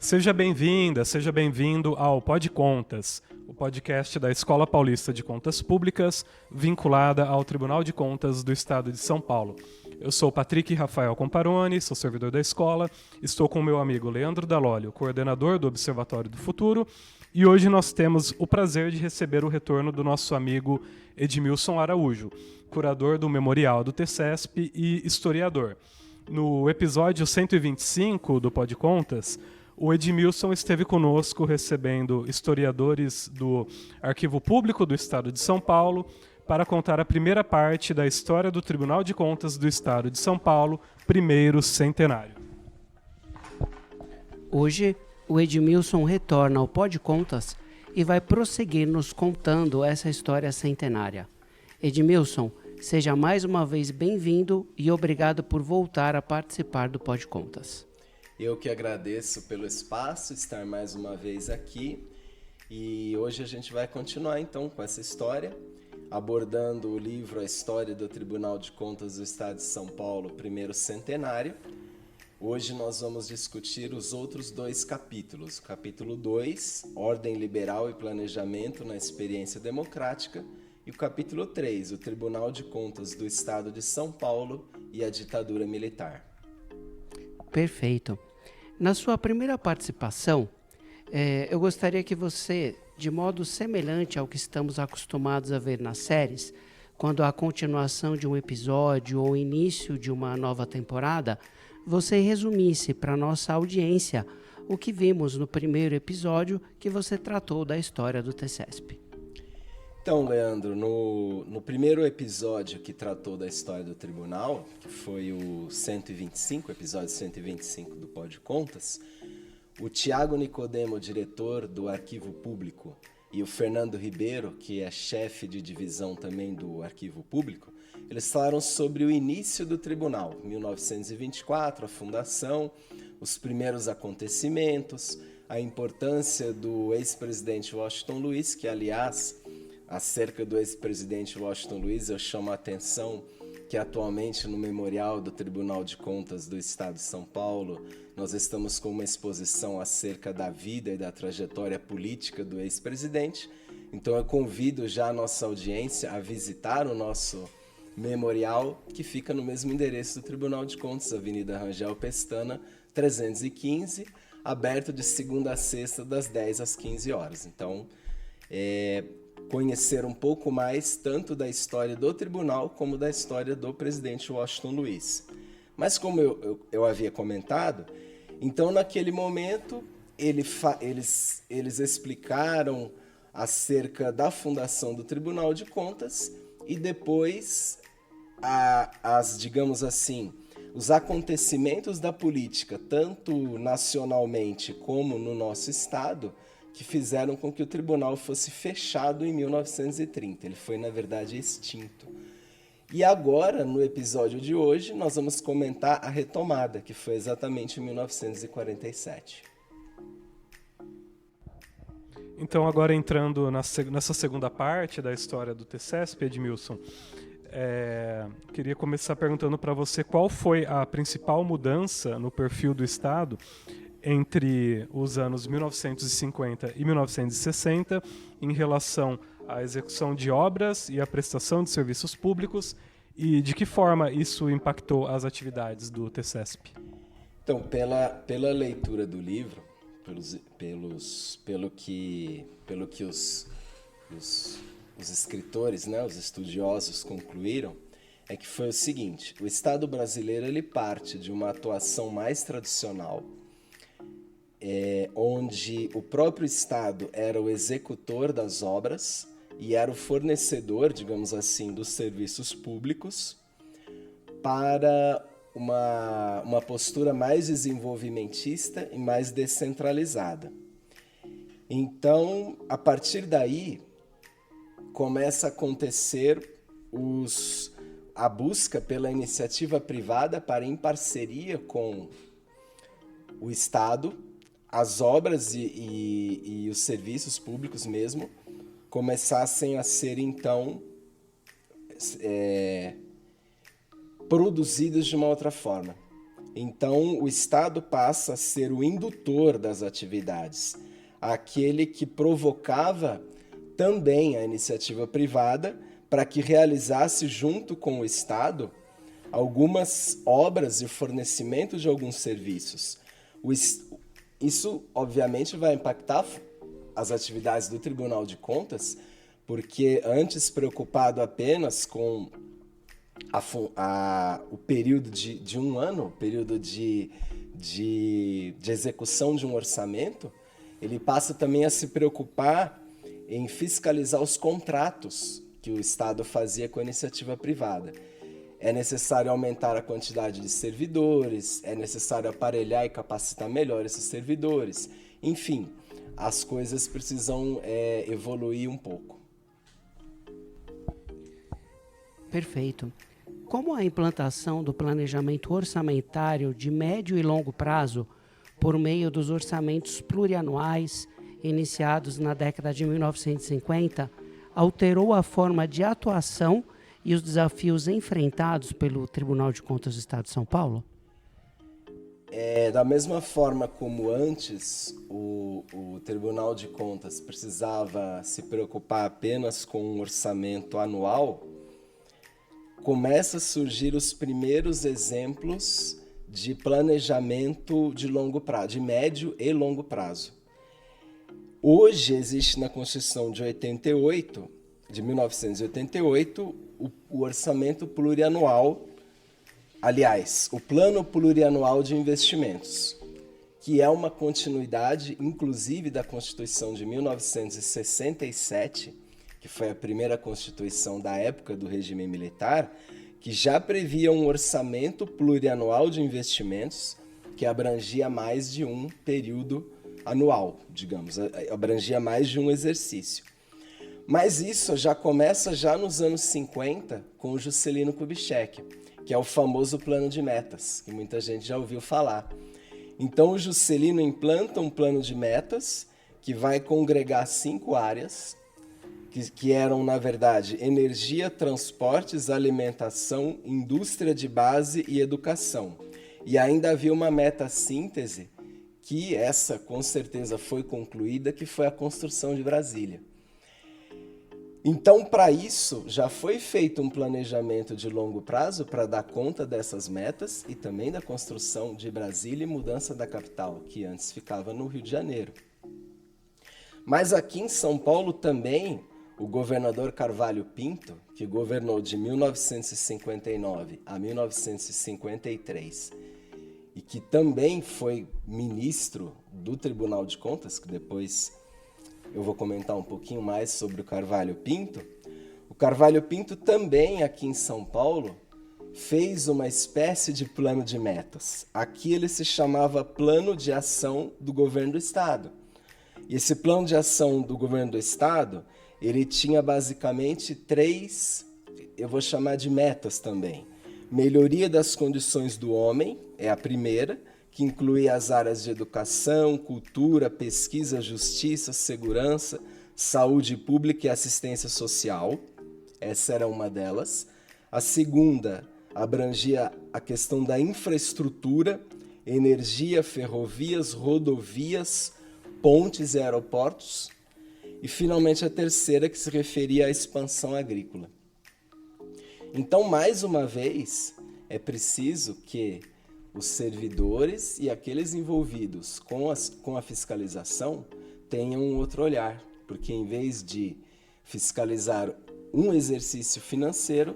Seja bem-vinda, seja bem-vindo ao Pod Contas, o podcast da Escola Paulista de Contas Públicas, vinculada ao Tribunal de Contas do Estado de São Paulo. Eu sou Patrick Rafael Comparoni, sou servidor da escola, estou com o meu amigo Leandro Dalólio, coordenador do Observatório do Futuro, e hoje nós temos o prazer de receber o retorno do nosso amigo Edmilson Araújo, curador do Memorial do TCESP e historiador. No episódio 125 do Pod Contas, o Edmilson esteve conosco recebendo historiadores do Arquivo Público do Estado de São Paulo para contar a primeira parte da história do Tribunal de Contas do Estado de São Paulo, primeiro centenário. Hoje, o Edmilson retorna ao Pod Contas e vai prosseguir nos contando essa história centenária. Edmilson, seja mais uma vez bem-vindo e obrigado por voltar a participar do Pod Contas. Eu que agradeço pelo espaço, estar mais uma vez aqui, e hoje a gente vai continuar então com essa história, abordando o livro A História do Tribunal de Contas do Estado de São Paulo, primeiro centenário. Hoje nós vamos discutir os outros dois capítulos, o capítulo 2, Ordem Liberal e Planejamento na Experiência Democrática, e o capítulo 3, o Tribunal de Contas do Estado de São Paulo e a Ditadura Militar. Perfeito. Na sua primeira participação, eu gostaria que você, de modo semelhante ao que estamos acostumados a ver nas séries, quando há continuação de um episódio ou início de uma nova temporada, você resumisse para a nossa audiência o que vimos no primeiro episódio que você tratou da história do TCESP. Então, Leandro, no primeiro episódio que tratou da história do tribunal, que foi o episódio 125 do Pod Contas, o Tiago Nicodemo, diretor do Arquivo Público, e o Fernando Ribeiro, que é chefe de divisão também do Arquivo Público, eles falaram sobre o início do tribunal, 1924, a fundação, os primeiros acontecimentos, a importância do ex-presidente Washington Luiz, que, aliás, acerca do ex-presidente Washington Luiz, eu chamo a atenção que atualmente no Memorial do Tribunal de Contas do Estado de São Paulo, nós estamos com uma exposição acerca da vida e da trajetória política do ex-presidente. Então eu convido já a nossa audiência a visitar o nosso memorial, que fica no mesmo endereço do Tribunal de Contas, Avenida Rangel Pestana, 315, aberto de segunda a sexta, das 10 às 15 horas. Então, conhecer um pouco mais tanto da história do tribunal como da história do presidente Washington Luiz. Mas como eu havia comentado, então naquele momento eles explicaram acerca da fundação do Tribunal de Contas e depois digamos assim, os acontecimentos da política, tanto nacionalmente como no nosso estado, que fizeram com que o tribunal fosse fechado em 1930. Ele foi, na verdade, extinto. E agora, no episódio de hoje, nós vamos comentar a retomada, que foi exatamente em 1947. Então, agora entrando nessa segunda parte da história do TCESP, Edmilson, queria começar perguntando para você qual foi a principal mudança no perfil do Estado entre os anos 1950 e 1960 em relação à execução de obras e à prestação de serviços públicos e de que forma isso impactou as atividades do TCESP. Então, pela leitura do livro, pelo que os escritores, né, os estudiosos concluíram, é que foi o seguinte: o Estado brasileiro ele parte de uma atuação mais tradicional, onde o próprio Estado era o executor das obras e era o fornecedor, digamos assim, dos serviços públicos, para uma postura mais desenvolvimentista e mais descentralizada. Então, a partir daí, começa a acontecer a busca pela iniciativa privada para, em parceria com o Estado, as obras e os serviços públicos mesmo começassem a ser, então, produzidos de uma outra forma. Então, o Estado passa a ser o indutor das atividades, aquele que provocava também a iniciativa privada para que realizasse junto com o Estado algumas obras e fornecimento de alguns serviços. Isso, obviamente, vai impactar as atividades do Tribunal de Contas, porque antes preocupado apenas com o período de um ano, o período de execução de um orçamento, ele passa também a se preocupar em fiscalizar os contratos que o Estado fazia com a iniciativa privada. É necessário aumentar a quantidade de servidores, é necessário aparelhar e capacitar melhor esses servidores. Enfim, as coisas precisam evoluir um pouco. Perfeito. Como a implantação do planejamento orçamentário de médio e longo prazo, por meio dos orçamentos plurianuais iniciados na década de 1950, alterou a forma de atuação e os desafios enfrentados pelo Tribunal de Contas do Estado de São Paulo? Da mesma forma como antes o Tribunal de Contas precisava se preocupar apenas com um orçamento anual, começa a surgir os primeiros exemplos de planejamento de longo prazo, de médio e longo prazo. Hoje existe na Constituição de 1988, o orçamento plurianual, aliás, o Plano Plurianual de Investimentos, que é uma continuidade, inclusive, da Constituição de 1967, que foi a primeira Constituição da época do regime militar, que já previa um orçamento plurianual de investimentos que abrangia mais de um período anual, digamos, abrangia mais de um exercício. Mas isso já começa já nos anos 50 com o Juscelino Kubitschek, que é o famoso plano de metas, que muita gente já ouviu falar. Então o Juscelino implanta um plano de metas que vai congregar 5 áreas, que eram, na verdade, energia, transportes, alimentação, indústria de base e educação. E ainda havia uma meta-síntese, que essa com certeza foi concluída, que foi a construção de Brasília. Então, para isso, já foi feito um planejamento de longo prazo para dar conta dessas metas e também da construção de Brasília e mudança da capital, que antes ficava no Rio de Janeiro. Mas aqui em São Paulo também, o governador Carvalho Pinto, que governou de 1959 a 1953, e que também foi ministro do Tribunal de Contas, que depois eu vou comentar um pouquinho mais sobre o Carvalho Pinto. O Carvalho Pinto também, aqui em São Paulo, fez uma espécie de plano de metas. Aqui ele se chamava Plano de Ação do Governo do Estado. E esse plano de ação do Governo do Estado, ele tinha basicamente 3, eu vou chamar de metas também. Melhoria das condições do homem, é a primeira, que inclui as áreas de educação, cultura, pesquisa, justiça, segurança, saúde pública e assistência social. Essa era uma delas. A segunda abrangia a questão da infraestrutura, energia, ferrovias, rodovias, pontes e aeroportos. E, finalmente, a terceira, que se referia à expansão agrícola. Então, mais uma vez, é preciso que os servidores e aqueles envolvidos com a fiscalização tenham um outro olhar, porque em vez de fiscalizar um exercício financeiro,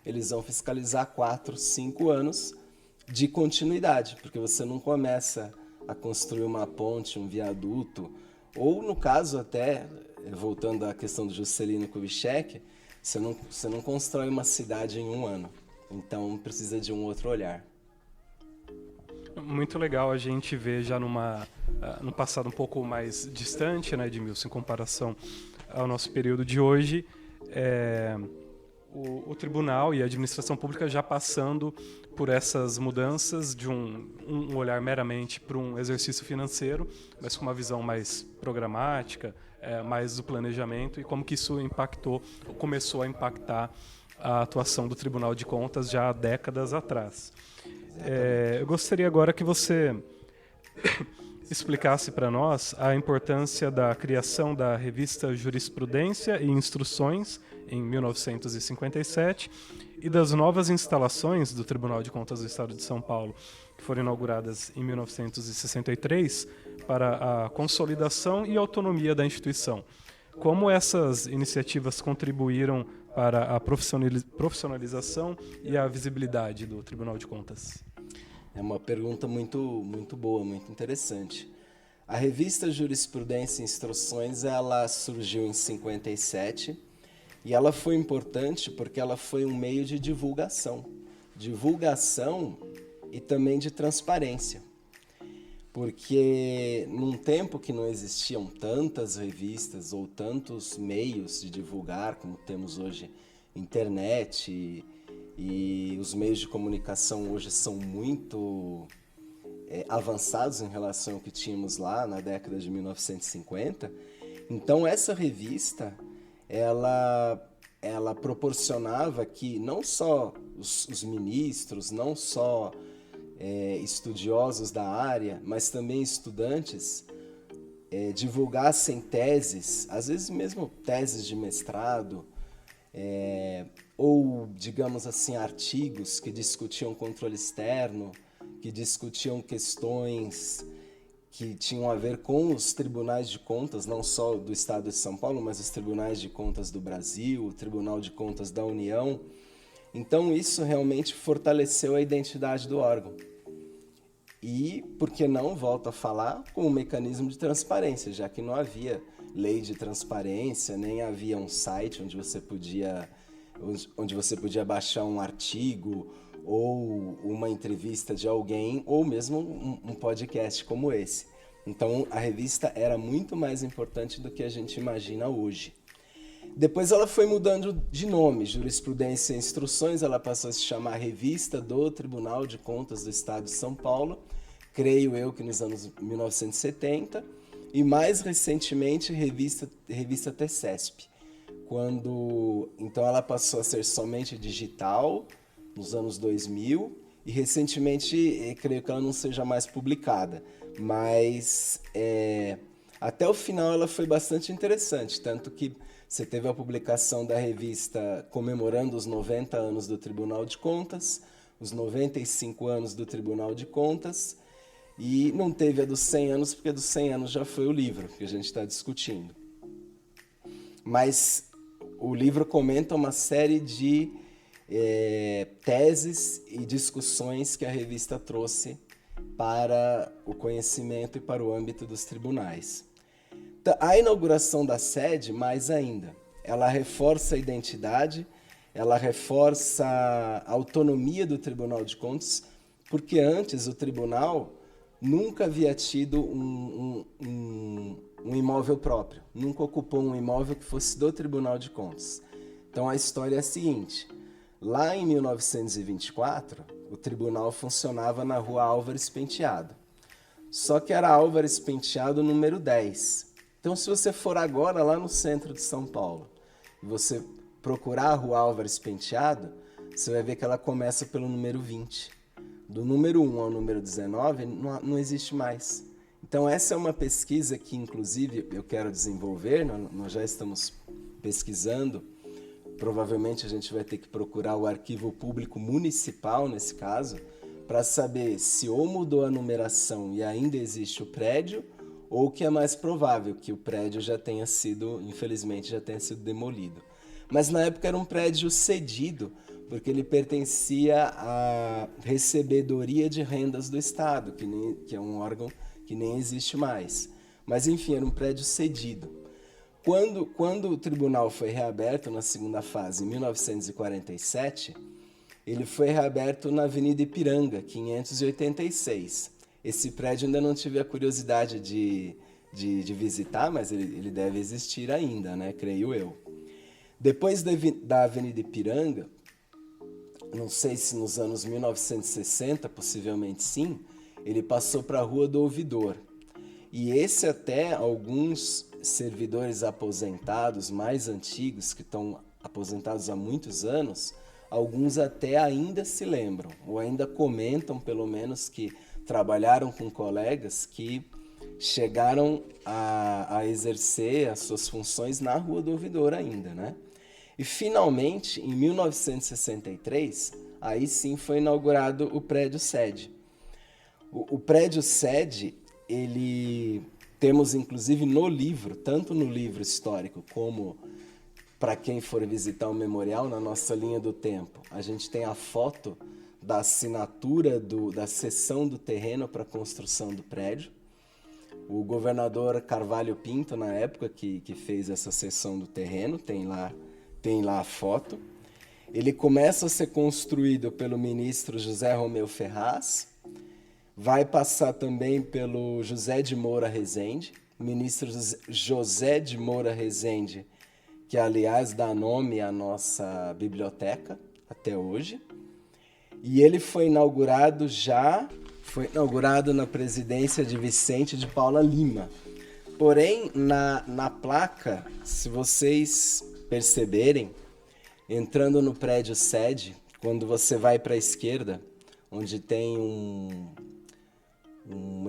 eles vão fiscalizar 4, 5 anos de continuidade, porque você não começa a construir uma ponte, um viaduto, ou no caso até, voltando à questão do Juscelino Kubitschek, você não constrói uma cidade em um ano, então precisa de um outro olhar. Muito legal a gente ver já no passado um pouco mais distante, né, Edmilson, em comparação ao nosso período de hoje, o tribunal e a administração pública já passando por essas mudanças de um olhar meramente para um exercício financeiro, mas com uma visão mais programática, mais do planejamento, e como que isso começou a impactar a atuação do Tribunal de Contas já há décadas atrás. Eu gostaria agora que você explicasse para nós a importância da criação da revista Jurisprudência e Instruções, em 1957, e das novas instalações do Tribunal de Contas do Estado de São Paulo, que foram inauguradas em 1963, para a consolidação e autonomia da instituição. Como essas iniciativas contribuíram para a profissionalização e a visibilidade do Tribunal de Contas? É uma pergunta muito boa, muito interessante. A revista Jurisprudência e Instruções, ela surgiu em 57 e ela foi importante porque ela foi um meio de divulgação e também de transparência. Porque num tempo que não existiam tantas revistas ou tantos meios de divulgar, como temos hoje, internet e os meios de comunicação hoje são muito avançados em relação ao que tínhamos lá na década de 1950. Então essa revista, ela proporcionava que não só os ministros, não só estudiosos da área, mas também estudantes divulgassem teses, às vezes mesmo teses de mestrado, ou, digamos assim, artigos que discutiam controle externo, que discutiam questões que tinham a ver com os tribunais de contas, não só do Estado de São Paulo, mas os tribunais de contas do Brasil, o Tribunal de Contas da União. Então isso realmente fortaleceu a identidade do órgão. E, por que não, volto a falar, com um mecanismo de transparência, já que não havia lei de transparência, nem havia um site onde você podia baixar um artigo ou uma entrevista de alguém, ou mesmo um podcast como esse. Então a revista era muito mais importante do que a gente imagina hoje. Depois ela foi mudando de nome, Jurisprudência e Instruções, ela passou a se chamar Revista do Tribunal de Contas do Estado de São Paulo, creio eu que nos anos 1970, e mais recentemente Revista TCESP, então ela passou a ser somente digital nos anos 2000 e recentemente creio que ela não seja mais publicada, mas até o final ela foi bastante interessante, tanto que você teve a publicação da revista comemorando os 90 anos do Tribunal de Contas, os 95 anos do Tribunal de Contas, e não teve a dos 100 anos, porque a dos 100 anos já foi o livro que a gente está discutindo. Mas o livro comenta uma série de teses e discussões que a revista trouxe para o conhecimento e para o âmbito dos tribunais. A inauguração da sede, mais ainda, ela reforça a identidade, ela reforça a autonomia do Tribunal de Contas, porque antes o tribunal nunca havia tido um imóvel próprio, nunca ocupou um imóvel que fosse do Tribunal de Contas. Então a história é a seguinte: lá em 1924, o tribunal funcionava na rua Álvares Penteado, só que era Álvares Penteado número 10. Então, se você for agora lá no centro de São Paulo e você procurar a rua Álvares Penteado, você vai ver que ela começa pelo número 20. Do número 1 ao número 19 não existe mais. Então, essa é uma pesquisa que, inclusive, eu quero desenvolver, nós já estamos pesquisando. Provavelmente a gente vai ter que procurar o arquivo público municipal, nesse caso, para saber se ou mudou a numeração e ainda existe o prédio, ou que é mais provável que o prédio já tenha sido, infelizmente, já tenha sido demolido. Mas na época era um prédio cedido, porque ele pertencia à Recebedoria de Rendas do Estado, que é um órgão que nem existe mais. Mas enfim, era um prédio cedido. Quando o tribunal foi reaberto na segunda fase, em 1947, ele foi reaberto na Avenida Ipiranga, 586. Esse prédio ainda não tive a curiosidade de visitar, mas ele deve existir ainda, né? Creio eu. Depois da Avenida Ipiranga, não sei se nos anos 1960, possivelmente sim, ele passou para a Rua do Ouvidor. E esse até alguns servidores aposentados mais antigos, que estão aposentados há muitos anos, alguns até ainda se lembram, ou ainda comentam, pelo menos, que trabalharam com colegas que chegaram a exercer as suas funções na Rua do Ouvidor ainda, né? E, finalmente, em 1963, aí sim foi inaugurado o prédio sede. O prédio sede, temos inclusive no livro, tanto no livro histórico como para quem for visitar o memorial, na nossa linha do tempo, a gente tem a foto da assinatura da cessão do terreno para a construção do prédio. O governador Carvalho Pinto, na época que fez essa cessão do terreno, tem lá a foto. Ele começa a ser construído pelo ministro José Romeu Ferraz, vai passar também pelo José de Moura Rezende, ministro José de Moura Rezende, que, aliás, dá nome à nossa biblioteca até hoje. E ele foi inaugurado na presidência de Vicente de Paula Lima. Porém, na placa, se vocês perceberem, entrando no prédio sede, quando você vai para a esquerda, onde tem um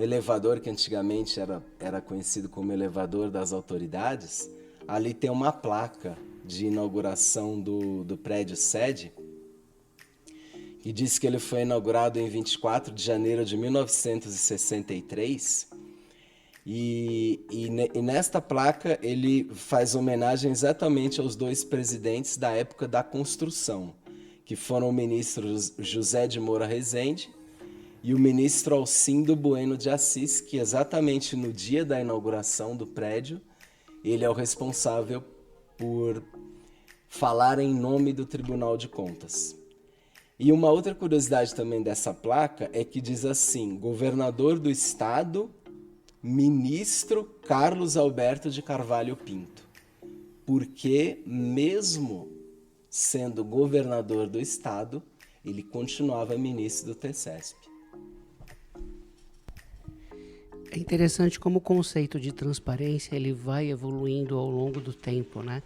elevador que antigamente era conhecido como elevador das autoridades, ali tem uma placa de inauguração do prédio sede, que diz que ele foi inaugurado em 24 de janeiro de 1963, e nesta placa ele faz homenagem exatamente aos dois presidentes da época da construção, que foram o ministro José de Moura Rezende e o ministro Alcindo Bueno de Assis, que exatamente no dia da inauguração do prédio, ele é o responsável por falar em nome do Tribunal de Contas. E uma outra curiosidade também dessa placa é que diz assim: governador do estado, ministro Carlos Alberto de Carvalho Pinto. Porque, mesmo sendo governador do estado, ele continuava ministro do TCESP. É interessante como o conceito de transparência ele vai evoluindo ao longo do tempo, né?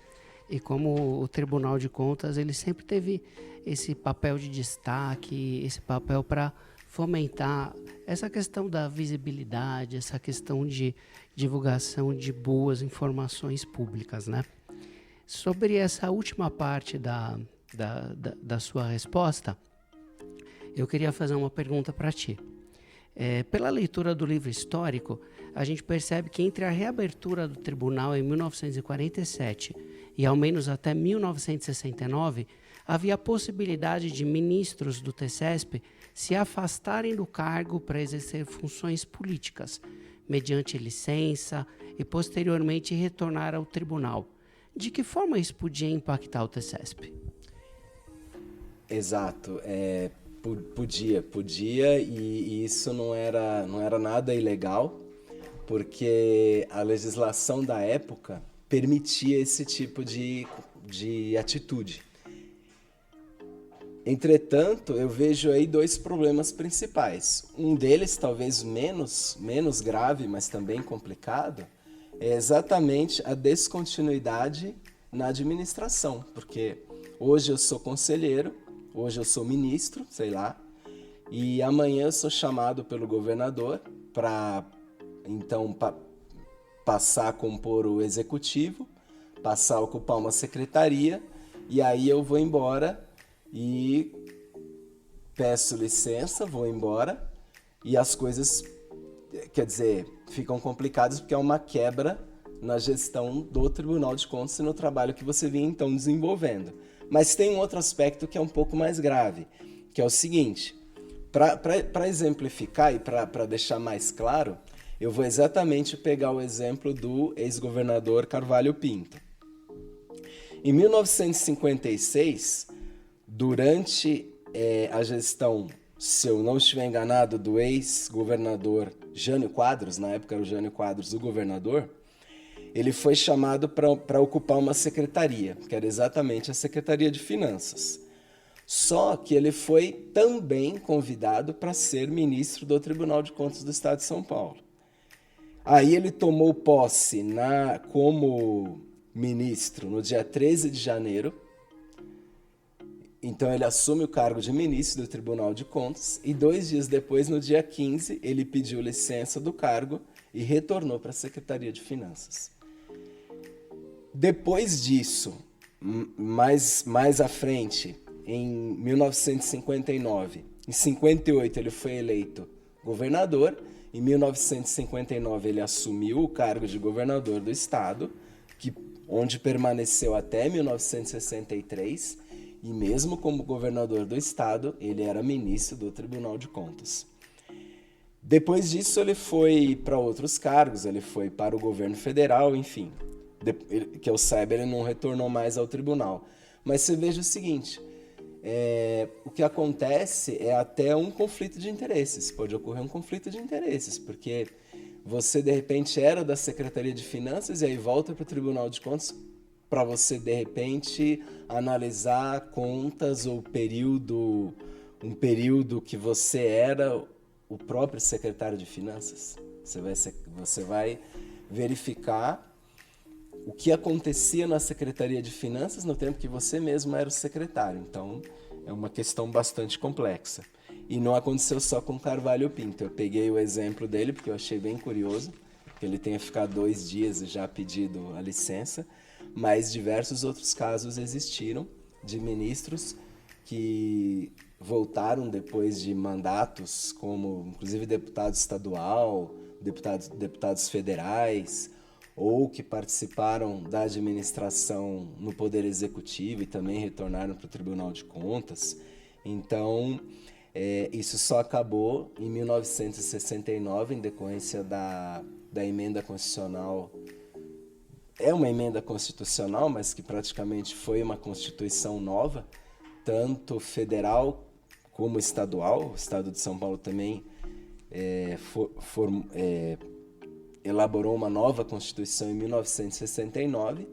E como o Tribunal de Contas ele sempre teve esse papel de destaque, esse papel para fomentar essa questão da visibilidade, essa questão de divulgação de boas informações públicas, né? Sobre essa última parte da sua resposta, eu queria fazer uma pergunta para ti. Pela leitura do livro histórico, a gente percebe que entre a reabertura do tribunal em 1947 e ao menos até 1969, havia a possibilidade de ministros do TCESP se afastarem do cargo para exercer funções políticas, mediante licença e posteriormente retornar ao tribunal. De que forma isso podia impactar o TCESP? Exato. Podia, e isso não era nada ilegal, porque a legislação da época permitia esse tipo de atitude. Entretanto, eu vejo aí dois problemas principais. Um deles, talvez menos grave, mas também complicado, é exatamente a descontinuidade na administração, porque hoje eu sou conselheiro, hoje eu sou ministro, sei lá, e amanhã eu sou chamado pelo governador para, então, passar a compor o executivo, passar a ocupar uma secretaria, e aí eu vou embora e peço licença, vou embora, e as coisas, quer dizer, ficam complicadas porque é uma quebra na gestão do Tribunal de Contas e no trabalho que você vinha então desenvolvendo. Mas tem um outro aspecto que é um pouco mais grave, que é o seguinte: para exemplificar e para deixar mais claro, eu vou exatamente pegar o exemplo do ex-governador Carvalho Pinto. Em 1956, durante a gestão, se eu não estiver enganado, do ex-governador Jânio Quadros, na época era o Jânio Quadros o governador, ele foi chamado para ocupar uma secretaria, que era exatamente a Secretaria de Finanças. Só que ele foi também convidado para ser ministro do Tribunal de Contas do Estado de São Paulo. Aí ele tomou posse como ministro no dia 13 de janeiro. Então ele assume o cargo de ministro do Tribunal de Contas e 2 dias depois, no dia 15, ele pediu licença do cargo e retornou para a Secretaria de Finanças. Depois disso, mais à frente, em 1959, em 58 ele foi eleito governador, em 1959 ele assumiu o cargo de governador do estado, onde permaneceu até 1963, e mesmo como governador do estado, ele era ministro do Tribunal de Contas. Depois disso ele foi para outros cargos, ele foi para o governo federal, enfim, que eu saiba ele não retornou mais ao tribunal. Mas você veja o seguinte, o que acontece é até um conflito de interesses, pode ocorrer um conflito de interesses, porque você de repente era da Secretaria de Finanças e aí volta para o Tribunal de Contas para você de repente analisar contas ou um período que você era o próprio secretário de Finanças. Você vai verificar o que acontecia na Secretaria de Finanças no tempo que você mesmo era o secretário. Então, é uma questão bastante complexa. E não aconteceu só com Carvalho Pinto. Eu peguei o exemplo dele porque eu achei bem curioso, que ele tenha ficado 2 dias e já pedido a licença, mas diversos outros casos existiram de ministros que voltaram depois de mandatos, como inclusive deputado estadual, deputados federais, ou que participaram da administração no Poder Executivo e também retornaram para o Tribunal de Contas. Então, isso só acabou em 1969, em decorrência da emenda constitucional. É uma emenda constitucional, mas que praticamente foi uma Constituição nova, tanto federal como estadual. O Estado de São Paulo também elaborou uma nova Constituição em 1969.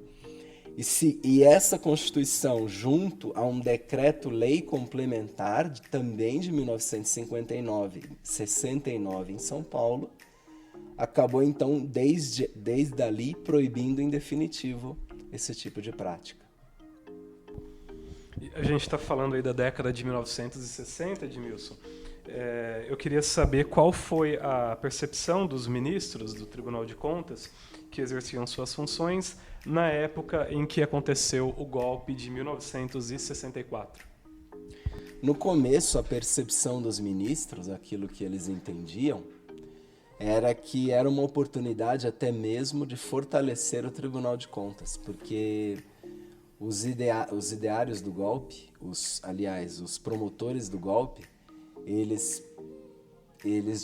E essa Constituição, junto a um decreto-lei complementar, também de 1959, 69 em São Paulo, acabou então, desde ali, proibindo em definitivo esse tipo de prática. A gente está falando aí da década de 1960, Edmilson. Eu queria saber qual foi a percepção dos ministros do Tribunal de Contas que exerciam suas funções na época em que aconteceu o golpe de 1964. No começo, a percepção dos ministros, aquilo que eles entendiam, era que era uma oportunidade até mesmo de fortalecer o Tribunal de Contas, porque os ideários do golpe, os promotores do golpe, eles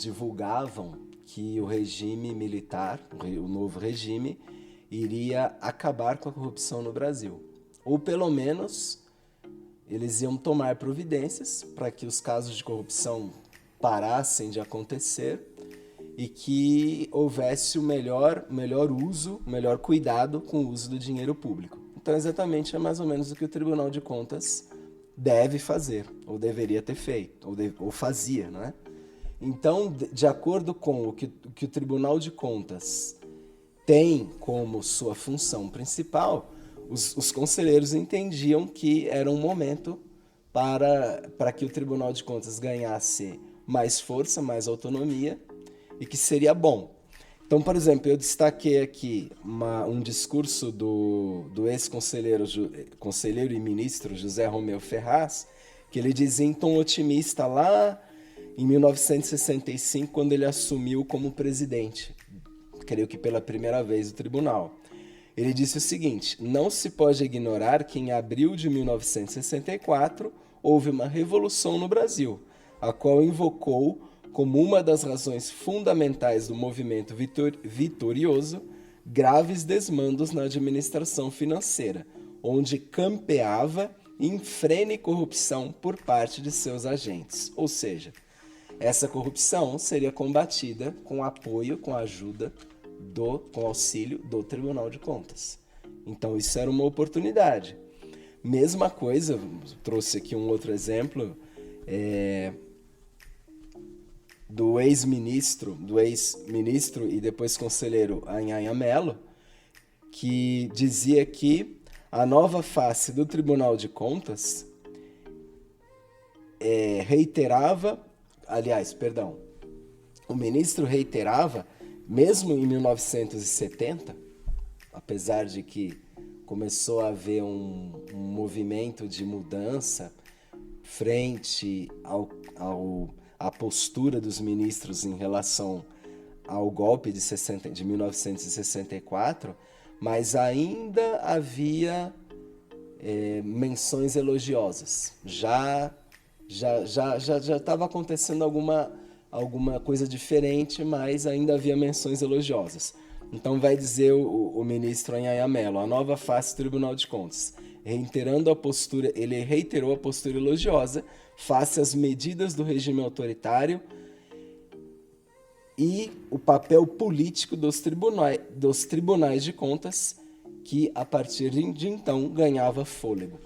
divulgavam que o regime militar, o novo regime, iria acabar com a corrupção no Brasil. Ou pelo menos eles iam tomar providências para que os casos de corrupção parassem de acontecer e que houvesse o melhor uso, o melhor cuidado com o uso do dinheiro público. Então, exatamente é mais ou menos o que o Tribunal de Contas deve fazer, ou deveria ter feito, ou fazia, não é? Então, de acordo com o que o Tribunal de Contas tem como sua função principal, os conselheiros entendiam que era um momento para que o Tribunal de Contas ganhasse mais força, mais autonomia, e que seria bom. Então, por exemplo, eu destaquei aqui um discurso do ex-conselheiro e ministro José Romeu Ferraz, que ele dizia em tom otimista lá em 1965, quando ele assumiu como presidente, creio que pela primeira vez, do tribunal. Ele disse o seguinte: não se pode ignorar que em abril de 1964 houve uma revolução no Brasil, a qual invocou como uma das razões fundamentais do movimento vitorioso graves desmandos na administração financeira, onde campeava infrene corrupção por parte de seus agentes. Ou seja, essa corrupção seria combatida com apoio, com ajuda, com auxílio do Tribunal de Contas. Então isso era uma oportunidade. Mesma coisa, trouxe aqui um outro exemplo, do ex-ministro e depois conselheiro Anhanha Mello, que dizia que a nova face do Tribunal de Contas o ministro reiterava, mesmo em 1970, apesar de que começou a haver um movimento de mudança frente à postura dos ministros em relação ao golpe de 1964, mas ainda havia menções elogiosas. Já estava acontecendo alguma coisa diferente, mas ainda havia menções elogiosas. Então vai dizer o ministro Anhaya Mello, a nova face do Tribunal de Contas, ele reiterou a postura elogiosa face às medidas do regime autoritário e o papel político dos tribunais de contas, que a partir de então ganhava fôlego.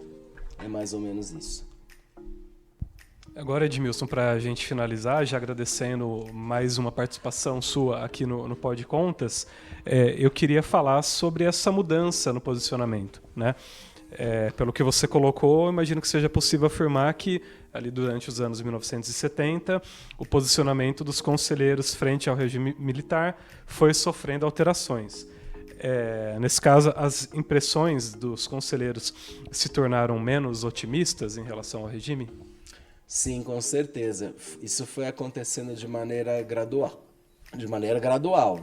É mais ou menos isso. Agora, Edmilson, para a gente finalizar, já agradecendo mais uma participação sua aqui no Pod Contas, eu queria falar sobre essa mudança no posicionamento, né? Pelo que você colocou, imagino que seja possível afirmar que, ali durante os anos 1970, o posicionamento dos conselheiros frente ao regime militar foi sofrendo alterações. Nesse caso, as impressões dos conselheiros se tornaram menos otimistas em relação ao regime? Sim, com certeza. Isso foi acontecendo de maneira gradual.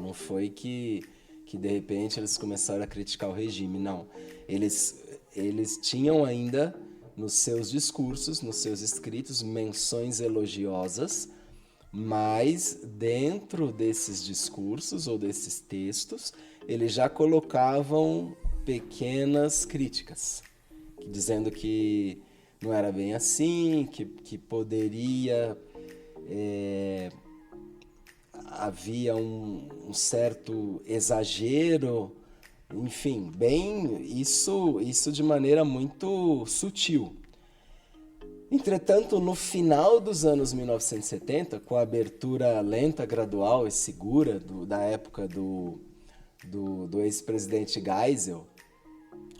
Não foi que de repente eles começaram a criticar o regime, não. Eles tinham ainda nos seus discursos, nos seus escritos, menções elogiosas, mas dentro desses discursos ou desses textos, eles já colocavam pequenas críticas, dizendo que não era bem assim, que poderia... havia um certo exagero, enfim, isso de maneira muito sutil. Entretanto, no final dos anos 1970, com a abertura lenta, gradual e segura da época do ex-presidente Geisel,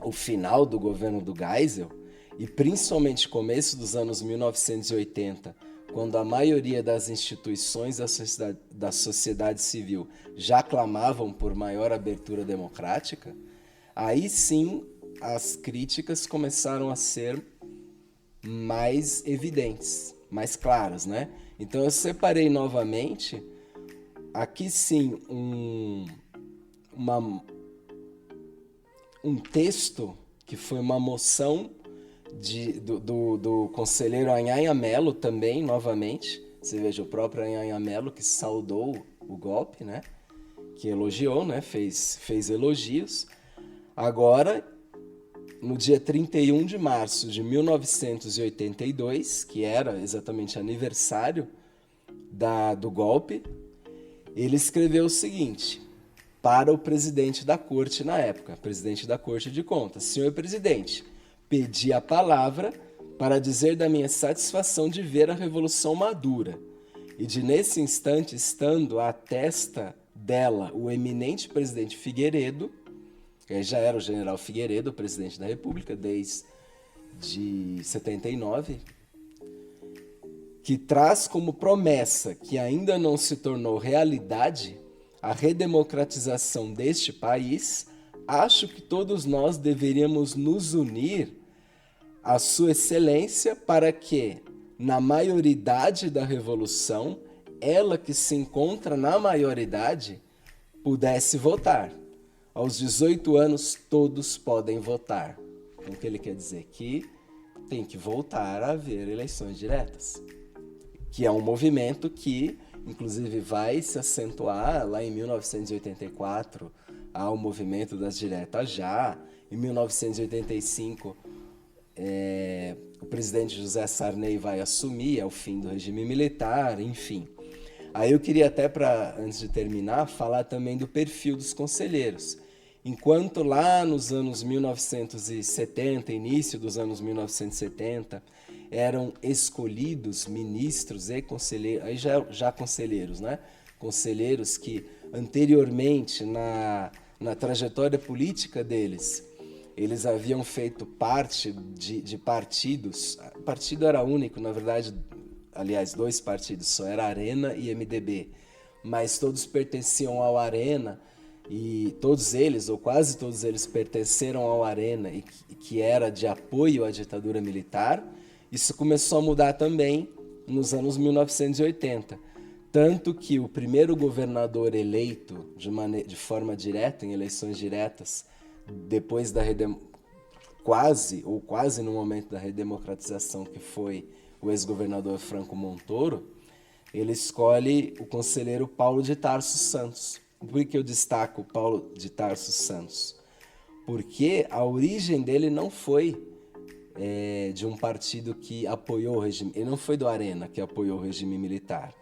o final do governo do Geisel, e principalmente começo dos anos 1980, quando a maioria das instituições da sociedade civil já clamavam por maior abertura democrática, aí sim as críticas começaram a ser mais evidentes, mais claras, né? Então eu separei novamente, aqui sim, um texto que foi uma moção do conselheiro Anhaya Mello também, novamente. Você veja, o próprio Anhaya Mello que saudou o golpe, né? Que elogiou, né? Fez elogios. Agora, no dia 31 de março de 1982, que era exatamente aniversário do golpe, ele escreveu o seguinte para o presidente da corte na época, presidente da Corte de Contas: senhor presidente, pedi a palavra para dizer da minha satisfação de ver a Revolução madura e de, nesse instante, estando à testa dela o eminente presidente Figueiredo, que já era o general Figueiredo, o presidente da República, desde 79, que traz como promessa, que ainda não se tornou realidade, a redemocratização deste país, acho que todos nós deveríamos nos unir à sua excelência para que, na maioridade da revolução, ela que se encontra na maioridade, pudesse votar. Aos 18 anos, todos podem votar. Então, o que ele quer dizer? Que tem que voltar a haver eleições diretas, que é um movimento que, inclusive, vai se acentuar lá em 1984, há o movimento das diretas já. Em 1985, o presidente José Sarney vai assumir, é o fim do regime militar, enfim. Aí eu queria até, antes de terminar, falar também do perfil dos conselheiros. Enquanto lá nos anos 1970, início dos anos 1970, eram escolhidos ministros e conselheiros, aí já conselheiros, né? Conselheiros que anteriormente, na trajetória política deles, eles haviam feito parte de partidos. O partido era único, na verdade, aliás, 2 partidos só, era Arena e MDB. Mas todos pertenciam ao Arena, e todos eles, ou quase todos eles, pertenceram ao Arena, e que era de apoio à ditadura militar. Isso começou a mudar também nos anos 1980. Tanto que o primeiro governador eleito de forma direta, em eleições diretas, depois da quase no momento da redemocratização, que foi o ex-governador Franco Montoro, ele escolhe o conselheiro Paulo de Tarso Santos. Por que eu destaco Paulo de Tarso Santos? Porque a origem dele não foi de um partido que apoiou o regime, ele não foi do Arena que apoiou o regime militar.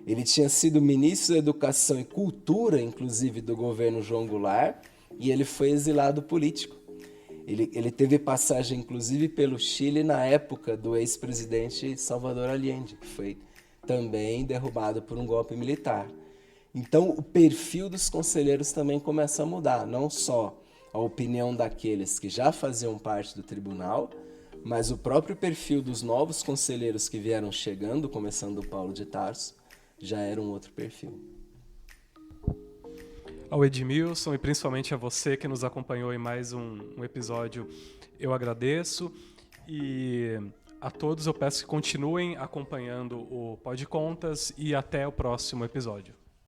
Ele tinha sido ministro da Educação e Cultura, inclusive, do governo João Goulart, e ele foi exilado político. Ele teve passagem, inclusive, pelo Chile na época do ex-presidente Salvador Allende, que foi também derrubado por um golpe militar. Então, o perfil dos conselheiros também começa a mudar, não só a opinião daqueles que já faziam parte do tribunal, mas o próprio perfil dos novos conselheiros que vieram chegando, começando o Paulo de Tarso, já era um outro perfil. Ao Edmilson e principalmente a você que nos acompanhou em mais um episódio, eu agradeço. E a todos eu peço que continuem acompanhando o Pod Contas e até o próximo episódio.